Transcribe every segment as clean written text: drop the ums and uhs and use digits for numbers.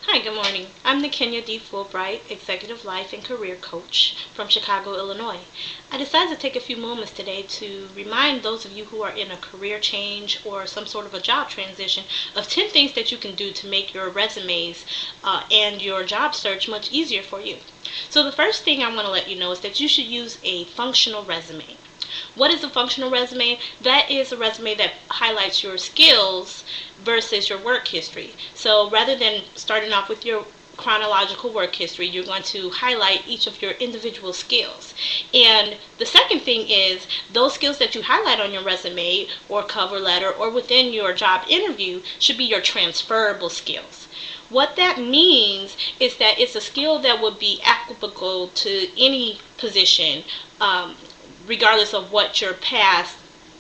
Hi, good morning. I'm Niquenya Fulbright, Executive Life and Career Coach from Chicago, Illinois. I decided to take a few moments today to remind those of you who are in a career change or some sort of a job transition of 10 things that you can do to make your resumes and your job search much easier for you. So the first thing I want to let you know is that you should use a functional resume. What is a functional resume? That is a resume that highlights your skills versus your work history. So rather than starting off with your chronological work history, you're going to highlight each of your individual skills. And the second thing is those skills that you highlight on your resume or cover letter or within your job interview should be your transferable skills. What that means is that it's a skill that would be applicable to any position, regardless of what your past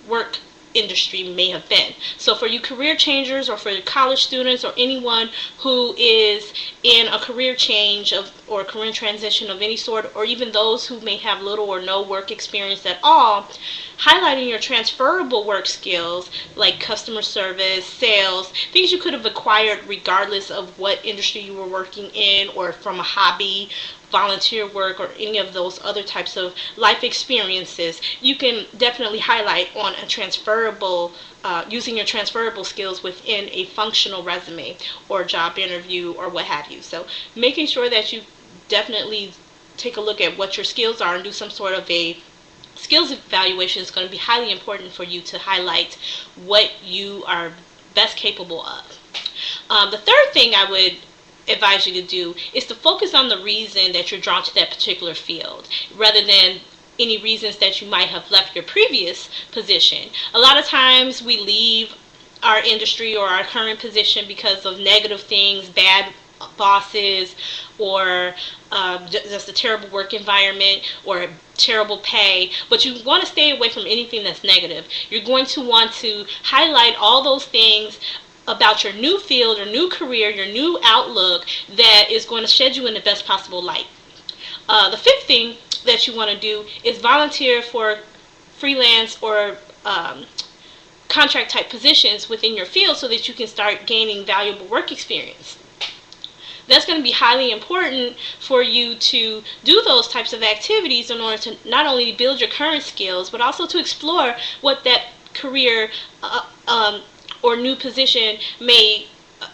work industry may have been. So for you career changers or for college students or anyone who is in a career change or career transition of any sort, or even those who may have little or no work experience at all, highlighting your transferable work skills like customer service, sales, things you could have acquired regardless of what industry you were working in or from a hobby, volunteer work, or any of those other types of life experiences, you can definitely highlight on a transferable, using your transferable skills within a functional resume or job interview or what have you. So making sure that you definitely take a look at what your skills are and do some sort of a skills evaluation is going to be highly important for you to highlight what you are best capable of. The third thing I would advise you to do is to focus on the reason that you're drawn to that particular field rather than any reasons that you might have left your previous position. A lot of times we leave our industry or our current position because of negative things, bad bosses, or just a terrible work environment or terrible pay, but you want to stay away from anything that's negative. You're going to want to highlight all those things about your new field or new career, your new outlook that is going to shed you in the best possible light. The fifth thing that you want to do is volunteer for freelance or contract type positions within your field so that you can start gaining valuable work experience. That's going to be highly important for you to do those types of activities in order to not only build your current skills, but also to explore what that career or new position may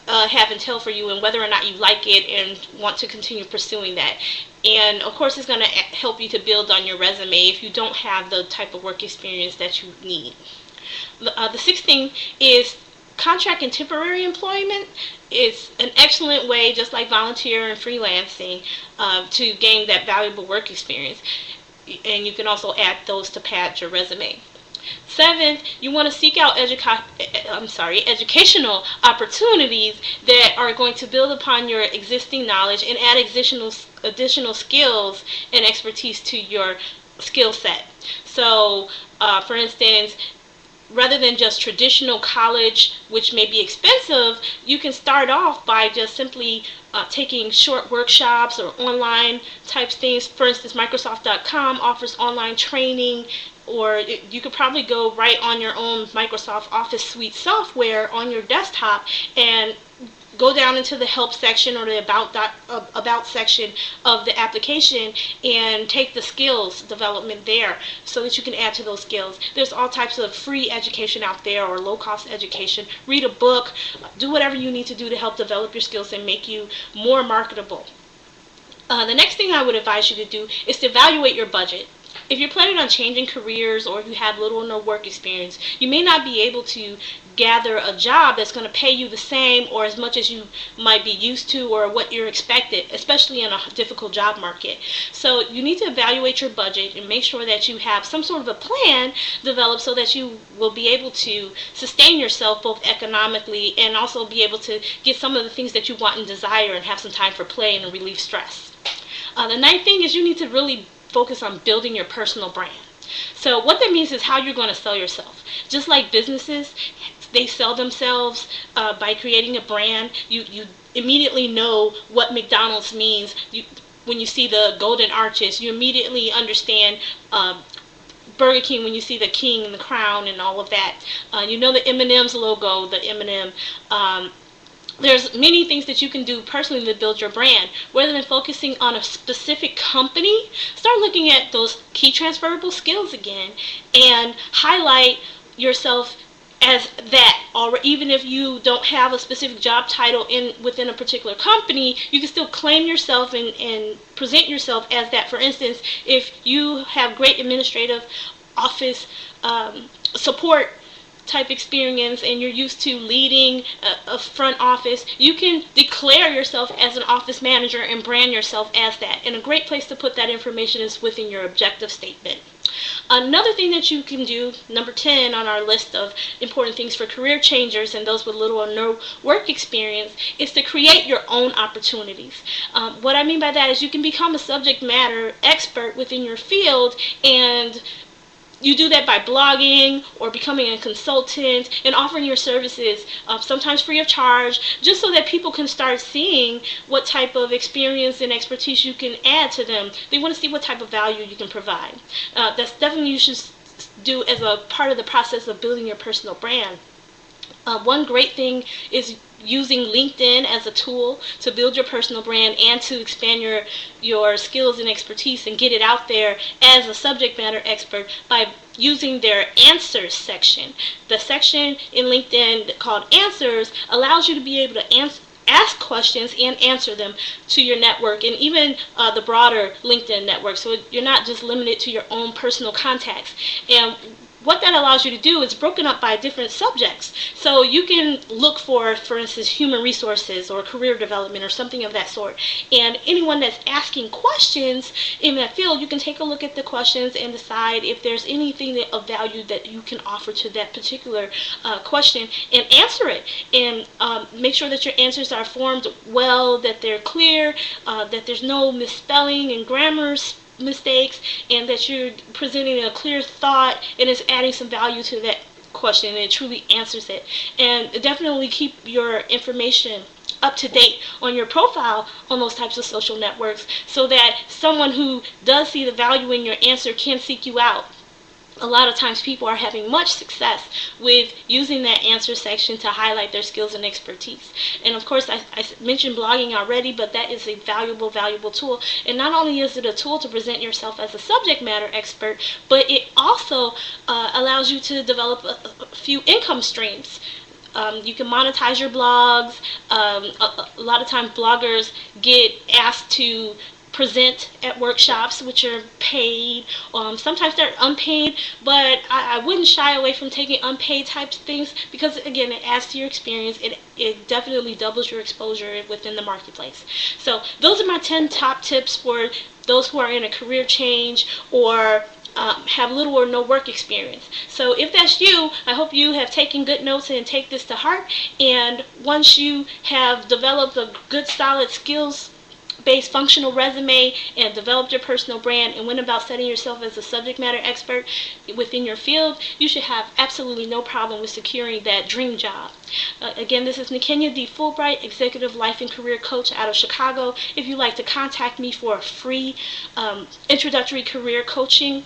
have entail for you and whether or not you like it and want to continue pursuing that. And of course it's going to help you to build on your resume if you don't have the type of work experience that you need. The sixth thing is contract and temporary employment is an excellent way, just like volunteer and freelancing, to gain that valuable work experience. And you can also add those to pad your resume. Seventh, you want to seek out educational opportunities that are going to build upon your existing knowledge and add additional skills and expertise to your skill set. So, for instance, rather than just traditional college, which may be expensive, you can start off by just simply taking short workshops or online type things. For instance, Microsoft.com offers online training, or you could probably go right on your own Microsoft Office Suite software on your desktop and go down into the help section or the about section of the application and take the skills development there so that you can add to those skills. There's all types of free education out there or low-cost education. Read a book, do whatever you need to do to help develop your skills and make you more marketable. The next thing I would advise you to do is to evaluate your budget. If you're planning on changing careers or if you have little or no work experience, you may not be able to gather a job that's going to pay you the same or as much as you might be used to or what you're expected, especially in a difficult job market. So you need to evaluate your budget and make sure that you have some sort of a plan developed so that you will be able to sustain yourself both economically and also be able to get some of the things that you want and desire and have some time for play and relieve stress. The ninth thing is you need to really focus on building your personal brand. So what that means is how you're going to sell yourself. Just like businesses, they sell themselves by creating a brand. You immediately know what McDonald's means. When you see the golden arches, you immediately understand Burger King when you see the king and the crown and all of that. You know the M&M's logo, the M&M there's many things that you can do personally to build your brand. Rather than focusing on a specific company, start looking at those key transferable skills again and highlight yourself as that. Or even if you don't have a specific job title within a particular company, you can still claim yourself and present yourself as that. For instance, if you have great administrative office support type experience and you're used to leading a front office, you can declare yourself as an office manager and brand yourself as that. And a great place to put that information is within your objective statement. Another thing that you can do, number 10 on our list of important things for career changers and those with little or no work experience, is to create your own opportunities. What I mean by that is you can become a subject matter expert within your field, and you do that by blogging or becoming a consultant and offering your services, sometimes free of charge, just so that people can start seeing what type of experience and expertise you can add to them. They want to see what type of value you can provide. That's definitely you should do as a part of the process of building your personal brand. One great thing is using LinkedIn as a tool to build your personal brand and to expand your skills and expertise and get it out there as a subject matter expert by using their answers section. The section in LinkedIn called answers allows you to be able to ask questions and answer them to your network and even the broader LinkedIn network, so you're not just limited to your own personal contacts. And what that allows you to do is broken up by different subjects. So you can look for instance, human resources or career development or something of that sort. And anyone that's asking questions in that field, you can take a look at the questions and decide if there's anything of value that you can offer to that particular question and answer it. And make sure that your answers are formed well, that they're clear, that there's no misspelling and grammar mistakes, and that you're presenting a clear thought and it's adding some value to that question and it truly answers it. And definitely keep your information up to date on your profile on those types of social networks so that someone who does see the value in your answer can seek you out. A lot of times people are having much success with using that answer section to highlight their skills and expertise. And of course, I mentioned blogging already, but that is a valuable tool. And not only is it a tool to present yourself as a subject matter expert, but it also allows you to develop a few income streams. You can monetize your blogs. A lot of times bloggers get asked to present at workshops, which are paid. Sometimes they're unpaid, but I wouldn't shy away from taking unpaid types of things because, again, it adds to your experience. It definitely doubles your exposure within the marketplace. So those are my 10 top tips for those who are in a career change or have little or no work experience. So if that's you, I hope you have taken good notes and take this to heart. And once you have developed a good, solid skills-based functional resume and developed your personal brand and went about setting yourself as a subject matter expert within your field, you should have absolutely no problem with securing that dream job. Again, this is Niquenya D. Fulbright, Executive Life and Career Coach out of Chicago. If you'd like to contact me for a free introductory career coaching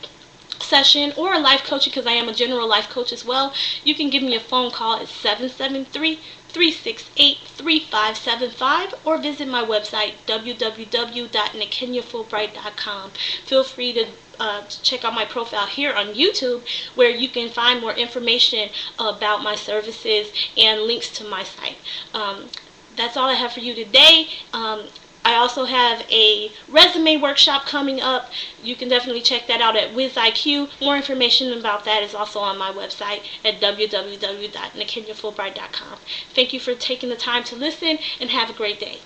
session or a life coaching, because I am a general life coach as well, you can give me a phone call at 773-368-3575 or visit my website www.niquenyafulbright.com. Feel free to check out my profile here on YouTube, where you can find more information about my services and links to my site. That's all I have for you today. I also have a resume workshop coming up. You can definitely check that out at WizIQ. More information about that is also on my website at www.niquenyafulbright.com. Thank you for taking the time to listen, and have a great day.